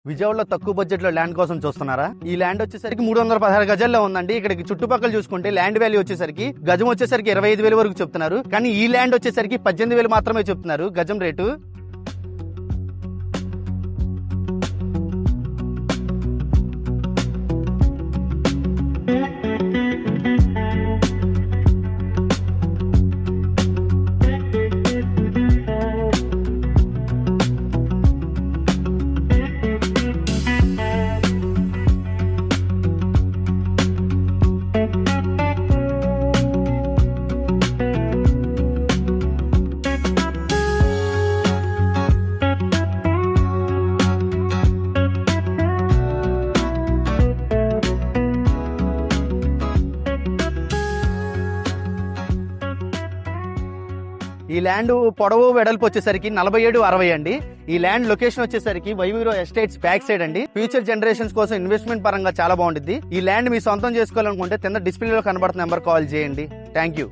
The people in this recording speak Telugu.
విజయవాడలో తక్కువ బడ్జెట్ లో ల్యాండ్ కోసం చూస్తున్నారా? ఈ ల్యాండ్ వచ్చేసరికి 316 గజాల్లో ఉందండి. ఇక్కడికి చుట్టుపక్కల చూసుకుంటే ల్యాండ్ వాల్యూ వచ్చేసరికి గజం వచ్చేసరికి 25,000 వరకు చెప్తున్నారు. కానీ ఈ ల్యాండ్ వచ్చేసరికి 18,000 మాత్రమే చెప్తున్నారు గజం రేటు. ఈ ల్యాండ్ పొడవు వెడల్పు వచ్చేసరికి 47-60 అండి. ఈ ల్యాండ్ లొకేషన్ వచ్చేసరికి వైవీరో ఎస్టేట్స్ బ్యాక్ సైడ్ అండి. ఫ్యూచర్ జనరేషన్స్ కోసం ఇన్వెస్ట్మెంట్ పరంగా చాలా బాగుంటుంది. ఈ ల్యాండ్ మీ సొంతం చేసుకోవాలనుకుంటే కింద డిస్ప్లేలో కనబడుతున్న నెంబర్ కాల్ చేయండి. Thank you.